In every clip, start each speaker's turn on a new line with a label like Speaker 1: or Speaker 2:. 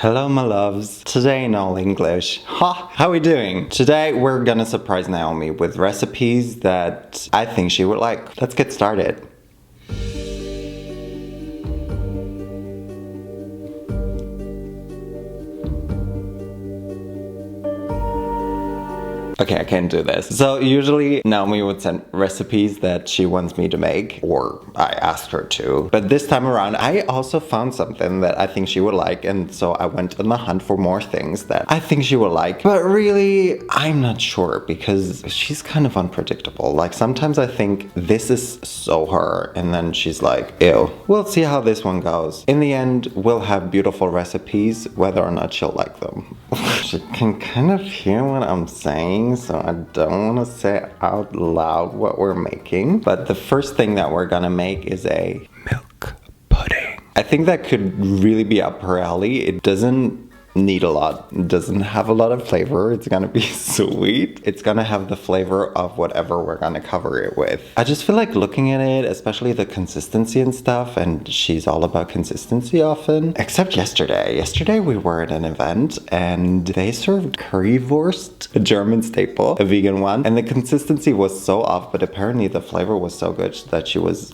Speaker 1: Hello my loves, today in all English. Ha! How are we doing? Today we're gonna surprise Naomi with recipes that I think she would like. Let's get started. Okay, I can't do this. So usually Naomi would send recipes that she wants me to make, or I asked her to. But this time around, I also found something that I think she would like, and so I went on the hunt for more things that I think she would like. But really, I'm not sure because she's kind of unpredictable. Like sometimes I think this is so her, and then she's like, ew. We'll see how this one goes. In the end, we'll have beautiful recipes, whether or not she'll like them. She can kind of hear what I'm saying, so I don't want to say out loud what we're making. But the first thing that we're gonna make is a milk pudding. I think that could really be up her alley. It doesn't need a lot. It doesn't have a lot of flavor. It's gonna be sweet. It's gonna have the flavor of whatever we're gonna cover it with. I just feel like looking at it, especially the consistency and stuff, and she's all about consistency often. Except yesterday. Yesterday we were at an event and they served currywurst, a German staple, a vegan one, and the consistency was so off, but apparently the flavor was so good that she was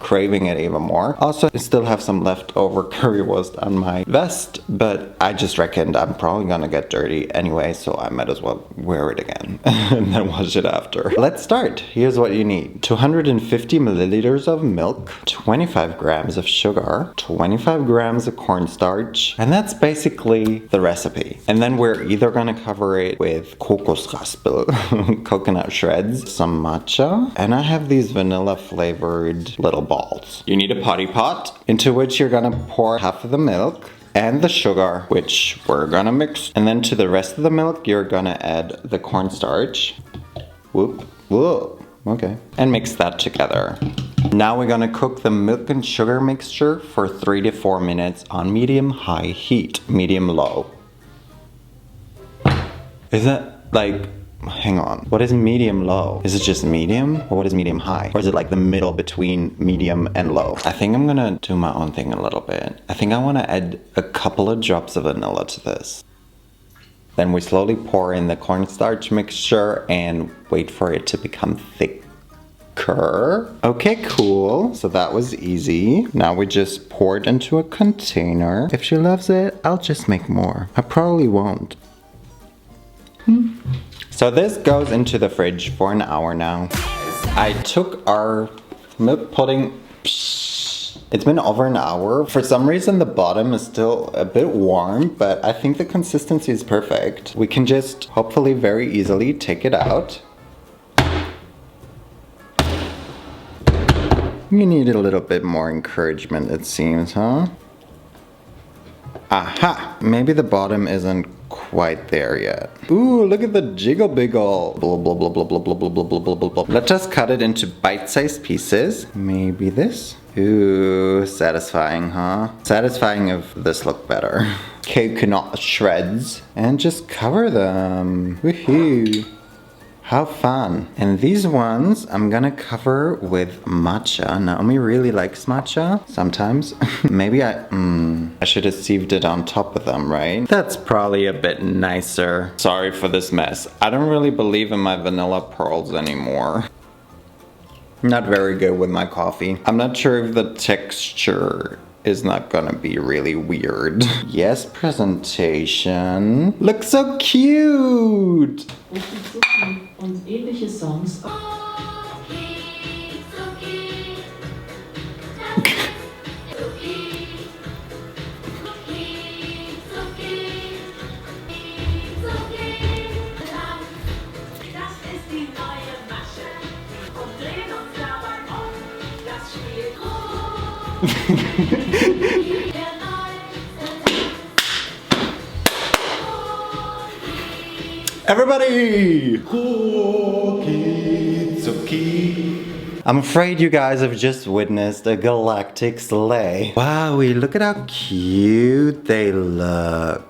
Speaker 1: craving it even more. Also, I still have some leftover currywurst on my vest, but I just reckoned I'm probably gonna get dirty anyway, so I might as well wear it again and then wash it after. Let's start. Here's what you need. 250 milliliters of milk, 25 grams of sugar, 25 grams of cornstarch, and that's basically the recipe. And then we're either gonna cover it with kokosraspel, coconut shreds, some matcha, and I have these vanilla flavored little balls. You need a potty pot into which you're gonna pour half of the milk and the sugar, which we're gonna mix. And then to the rest of the milk, you're gonna add the cornstarch. Whoop, whoop, okay. And mix that together. Now we're gonna cook the milk and sugar mixture for 3 to 4 minutes on medium-high heat, medium-low. Is that like, hang on, what is medium low? Is it just medium, or what is medium high? Or is it like the middle between medium and low? I think I'm gonna do my own thing a little bit. I think I wanna add a couple of drops of vanilla to this. Then we slowly pour in the cornstarch mixture and wait for it to become thicker. Okay, cool. So that was easy. Now we just pour it into a container. If she loves it, I'll just make more. I probably won't. So this goes into the fridge for an hour now. I took our milk pudding. It's been over an hour. For some reason the bottom is still a bit warm, but I think the consistency is perfect. We can just hopefully very easily take it out. You need a little bit more encouragement, it seems, huh? Aha! Maybe the bottom isn't quite there yet. Ooh, look at the jiggle biggle. Blah, blah, blah, blah, blah, blah, blah, blah, blah, blah, blah. Let's just cut it into bite-sized pieces. Maybe this. Ooh, satisfying, huh? Satisfying if this looked better. Coconut shreds. And just cover them. Woohoo! How fun. And these ones I'm gonna cover with matcha. Naomi really likes matcha sometimes. Maybe I should have sieved it on top of them, right? That's probably a bit nicer. Sorry for this mess. I don't really believe in my vanilla pearls anymore. Not very good with my coffee. I'm not sure if the texture is not gonna be really weird. Yes, presentation. Looks so cute!
Speaker 2: Und ähnliche Songs.
Speaker 1: Everybody! Cookie, ZUCKI. I'm afraid you guys have just witnessed a galactic sleigh. Wow, look at how cute they look.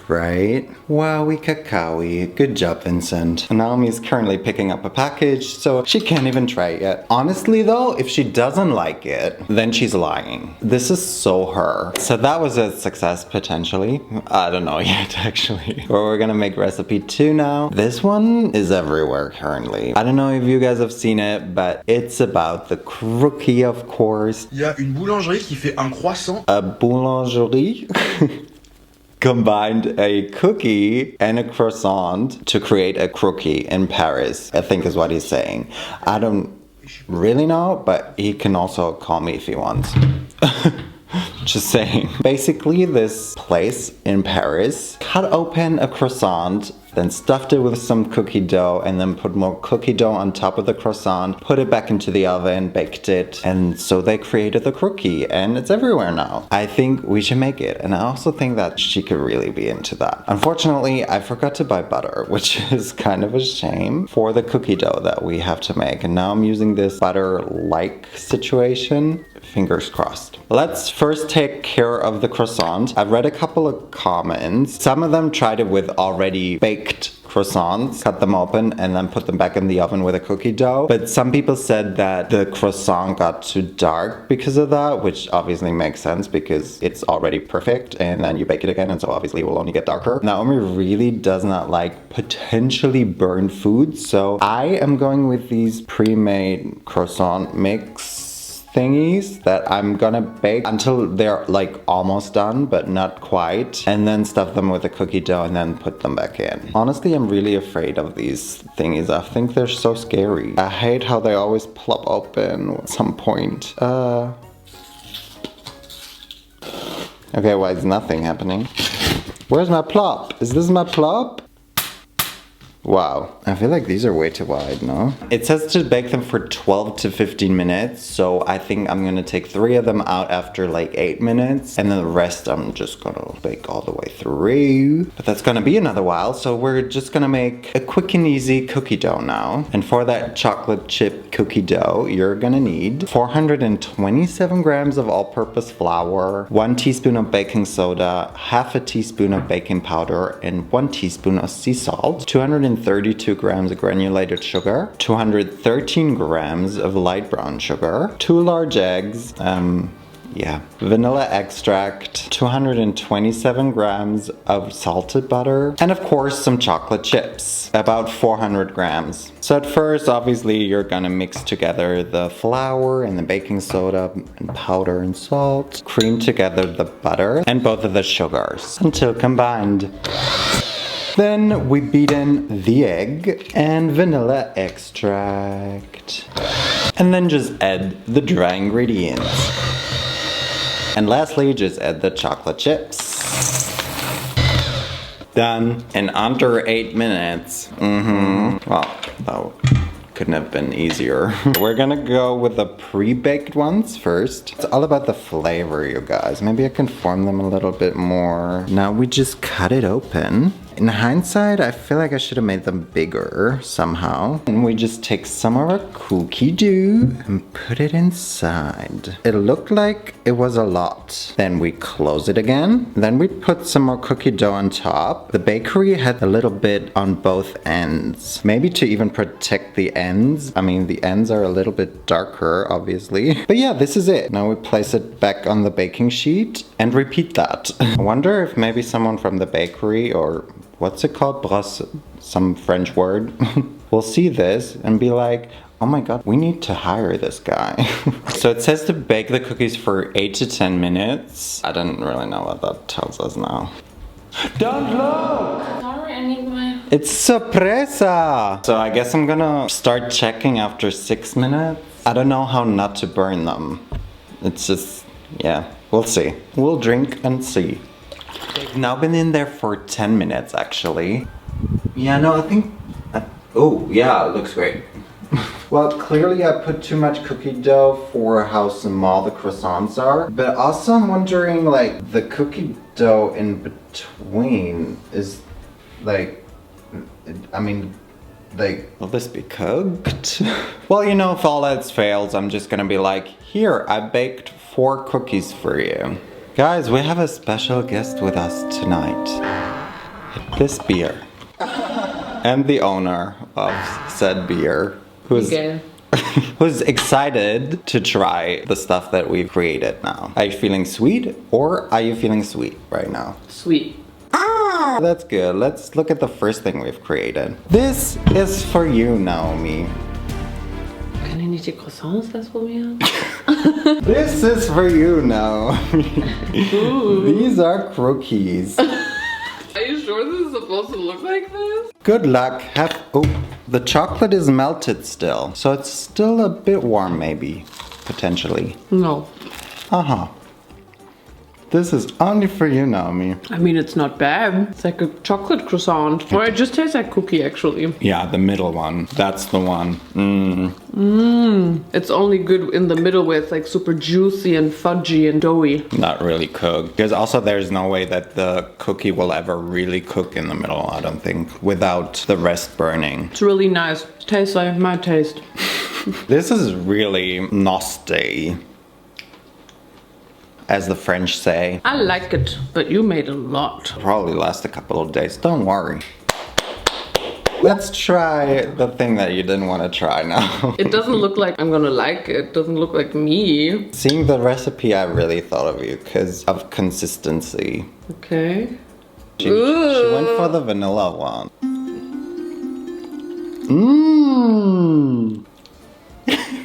Speaker 1: right? Wowie cacaowy. Good job, Vincent. Naomi's currently picking up a package, so she can't even try it yet. Honestly though, if she doesn't like it, then she's lying. This is so her. So that was a success potentially. I don't know yet actually. But we're gonna make recipe 2 now. This one is everywhere currently. I don't know if you guys have seen it, but it's about the crookie, of course.
Speaker 3: Il y a une boulangerie qui fait un croissant.
Speaker 1: A boulangerie combined a cookie and a croissant to create a crookie in Paris, I think is what he's saying. I don't really know, but he can also call me if he wants. Just saying. Basically, this place in Paris cut open a croissant, then stuffed it with some cookie dough, and then put more cookie dough on top of the croissant, put it back into the oven, baked it, and so they created the crookie, and it's everywhere now. I think we should make it, and I also think that she could really be into that. Unfortunately, I forgot to buy butter, which is kind of a shame for the cookie dough that we have to make, and now I'm using this butter-like situation. Fingers crossed. Let's first take care of the croissant. I've read a couple of comments. Some of them tried it with already baked croissants, cut them open and then put them back in the oven with a cookie dough. But some people said that the croissant got too dark because of that, which obviously makes sense because it's already perfect and then you bake it again and so obviously it will only get darker. Naomi really does not like potentially burned food, so I am going with these pre-made croissant mix thingies that I'm gonna bake until they're like almost done but not quite, and then stuff them with a cookie dough and then put them back in. Honestly, I'm really afraid of these thingies. I think they're so scary. I hate how they always plop open at some point. Okay, why is nothing happening? Where's my plop? Is this my plop? Wow, I feel like these are way too wide, no? It says to bake them for 12 to 15 minutes, so I think I'm gonna take 3 of them out after like 8 minutes, and then the rest I'm just gonna bake all the way through. But that's gonna be another while, so we're just gonna make a quick and easy cookie dough now. And for that chocolate chip cookie dough, you're gonna need 427 grams of all-purpose flour, 1 teaspoon of baking soda, half a teaspoon of baking powder, and 1 teaspoon of sea salt, 232 grams of granulated sugar, 213 grams of light brown sugar, 2 large eggs, vanilla extract, 227 grams of salted butter, and of course some chocolate chips, about 400 grams. So at first, obviously, you're gonna mix together the flour and the baking soda and powder and salt, cream together the butter and both of the sugars until combined. Then we beat in the egg and vanilla extract. And then just add the dry ingredients. And lastly, just add the chocolate chips. Done in under 8 minutes. Well, that couldn't have been easier. We're gonna go with the pre-baked ones first. It's all about the flavor, you guys. Maybe I can form them a little bit more. Now we just cut it open. In hindsight, I feel like I should have made them bigger somehow. And we just take some of our cookie dough and put it inside. It looked like it was a lot. Then we close it again. Then we put some more cookie dough on top. The bakery had a little bit on both ends. Maybe to even protect the ends. I mean, the ends are a little bit darker, obviously. But yeah, this is it. Now we place it back on the baking sheet and repeat that. I wonder if maybe someone from the bakery or what's it called? Some French word. Will see this and be like, oh my god, we need to hire this guy. So it says to bake the cookies for 8 to 10 minutes. I don't really know what that tells us now. Don't look!
Speaker 2: Sorry, I need my...
Speaker 1: It's sorpresa! So I guess I'm gonna start checking after 6 minutes. I don't know how not to burn them. It's just, yeah, we'll see. We'll drink and see. They've now been in there for 10 minutes, actually. Yeah, no, I think... oh, yeah, it looks great. Well, clearly I put too much cookie dough for how small the croissants are. But also I'm wondering, like, the cookie dough in between is, like... I mean, like... Will this be cooked? Well, you know, if all else fails, I'm just gonna be like, here, I baked 4 cookies for you. Guys, we have a special guest with us tonight. this beer. And the owner of said beer, who's excited to try the stuff that we've created now. Are you feeling sweet or are you feeling sweet right now?
Speaker 4: Sweet.
Speaker 1: Ah, that's good. Let's look at the first thing we've created. This is for you, Naomi.
Speaker 4: Kann ich nicht die Croissants das probieren?
Speaker 1: This is for you, Naomi. These are crookies.
Speaker 4: Are you sure this is supposed to look like this?
Speaker 1: Good luck. Oh, the chocolate is melted still, so it's still a bit warm maybe, potentially.
Speaker 4: No.
Speaker 1: Uh-huh. This is only for you, Naomi.
Speaker 4: I mean, it's not bad. It's like a chocolate croissant. Or it just tastes like cookie, actually.
Speaker 1: Yeah, the middle one. That's the one.
Speaker 4: It's only good in the middle where it's like super juicy and fudgy and doughy.
Speaker 1: Not really cooked. Because also there's no way that the cookie will ever really cook in the middle, I don't think, without the rest burning.
Speaker 4: It's really nice. Tastes like my taste.
Speaker 1: This is really nasty, as the French say.
Speaker 4: I like it, but you made a lot.
Speaker 1: Probably last a couple of days, don't worry. Let's try the thing that you didn't want to try now.
Speaker 4: It doesn't look like I'm gonna like it. It doesn't look like me.
Speaker 1: Seeing the recipe, I really thought of you because of consistency.
Speaker 4: Okay.
Speaker 1: She went for the vanilla one. Mmm.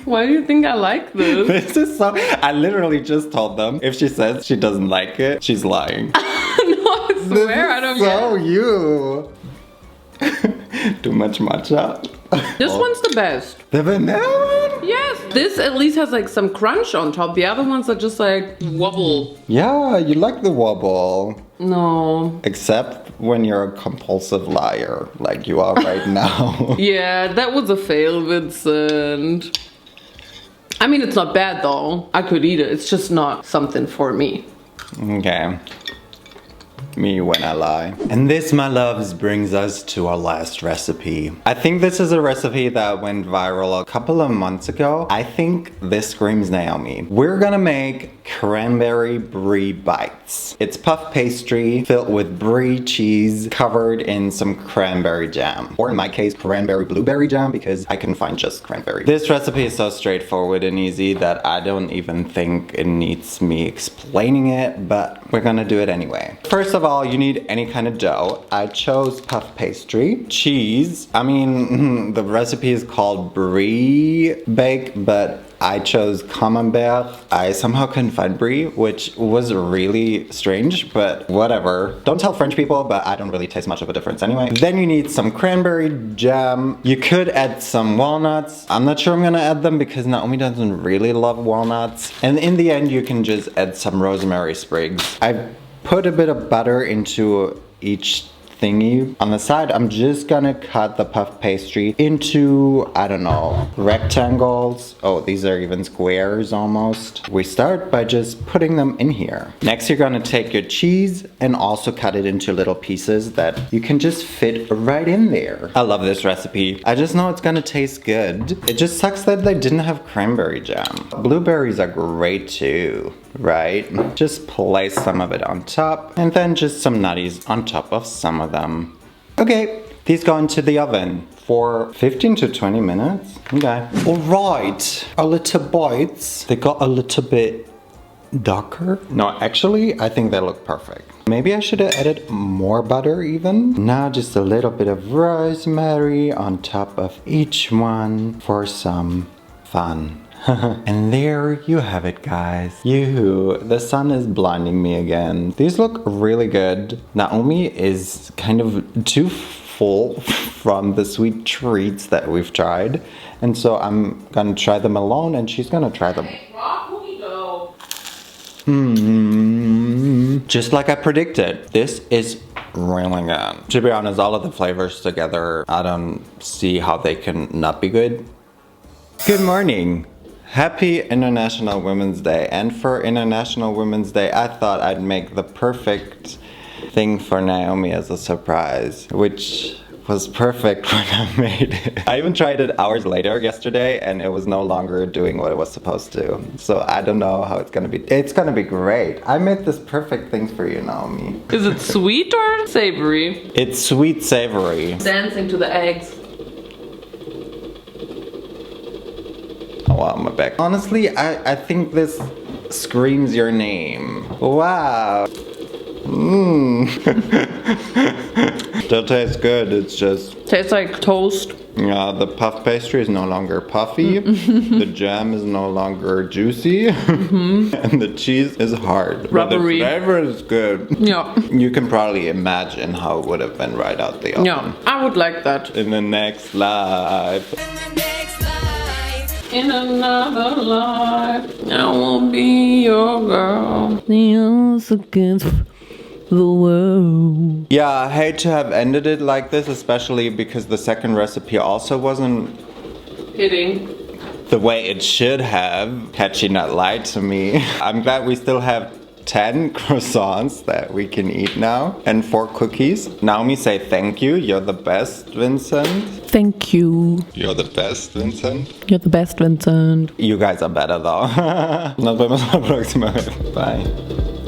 Speaker 4: Why do you think I like this?
Speaker 1: This is so. I literally just told them if she says she doesn't like it, she's lying.
Speaker 4: No, I swear I don't get
Speaker 1: So
Speaker 4: it.
Speaker 1: you. Too much matcha.
Speaker 4: This one's the best.
Speaker 1: The vanilla one?
Speaker 4: Yes. This at least has like some crunch on top. The other ones are just like wobble.
Speaker 1: Yeah, you like the wobble.
Speaker 4: No.
Speaker 1: Except when you're a compulsive liar, like you are right now.
Speaker 4: Yeah, that was a fail, Vincent. I mean, it's not bad though. I could eat it. It's just not something for me.
Speaker 1: Okay. Me when I lie. And this, my loves, brings us to our last recipe. I think this is a recipe that went viral a couple of months ago. I think this screams Naomi. We're gonna make cranberry brie bites. It's puff pastry filled with brie cheese covered in some cranberry jam. Or in my case, cranberry blueberry jam because I can find just cranberry. This recipe is so straightforward and easy that I don't even think it needs me explaining it, but we're gonna do it anyway. First of all, you need any kind of dough. I chose puff pastry, cheese. I mean, the recipe is called Brie bake, but I chose camembert. I somehow couldn't find Brie, which was really strange, but whatever. Don't tell French people, but I don't really taste much of a difference anyway. Then you need some cranberry jam. You could add some walnuts. I'm not sure I'm gonna add them because Naomi doesn't really love walnuts. And in the end, you can just add some rosemary sprigs. I put a bit of butter into each thingy. On the side, I'm just gonna cut the puff pastry into, I don't know, rectangles. Oh, these are even squares almost. We start by just putting them in here. Next, you're gonna take your cheese and also cut it into little pieces that you can just fit right in there. I love this recipe. I just know it's gonna taste good. It just sucks that they didn't have cranberry jam. Blueberries are great too, right? Just place some of it on top and then just some nutties on top of some of them. Okay, these go into the oven for 15 to 20 minutes. Okay. All right, our little bites, they got a little bit darker. No, actually, I think they look perfect. Maybe I should have added more butter even. Now just a little bit of rosemary on top of each one for some fun. And there you have it, guys. The sun is blinding me again. These look really good. Naomi is kind of too full from the sweet treats that we've tried. And so I'm gonna try them alone and she's gonna try them. Just like I predicted, this is really good. To be honest, all of the flavors together, I don't see how they can not be good. Good morning. Happy International Women's Day. And for International Women's Day, I thought I'd make the perfect thing for Naomi as a surprise, which was perfect when I made it. I even tried it hours later yesterday and it was no longer doing what it was supposed to. So I don't know how it's gonna be. It's gonna be great. I made this perfect things for you, Naomi.
Speaker 4: Is it sweet or savory?
Speaker 1: It's sweet savory.
Speaker 4: Dancing to the eggs.
Speaker 1: Oh wow, my back. Honestly, I think this screams your name. Wow. Still tastes good, it's just...
Speaker 4: Tastes like toast.
Speaker 1: Yeah, the puff pastry is no longer puffy, the jam is no longer juicy, and the cheese is hard.
Speaker 4: Rubbery.
Speaker 1: But the flavor is good.
Speaker 4: Yeah.
Speaker 1: You can probably imagine how it would have been right out the oven.
Speaker 4: Yeah, I would like that.
Speaker 1: In the next life.
Speaker 4: In another life, I will be your girl. The else against the world.
Speaker 1: Yeah, I hate to have ended it like this, especially because the second recipe also wasn't
Speaker 4: Hitting.
Speaker 1: the way it should have. Catchy not lied to me. I'm glad we still have 10 croissants that we can eat now and 4 cookies. Naomi, say thank you. You're the best, Vincent.
Speaker 4: Thank you.
Speaker 1: You're the best, Vincent.
Speaker 4: You're the best, Vincent.
Speaker 1: You guys are better though. Nos vemos la próxima vez. Bye.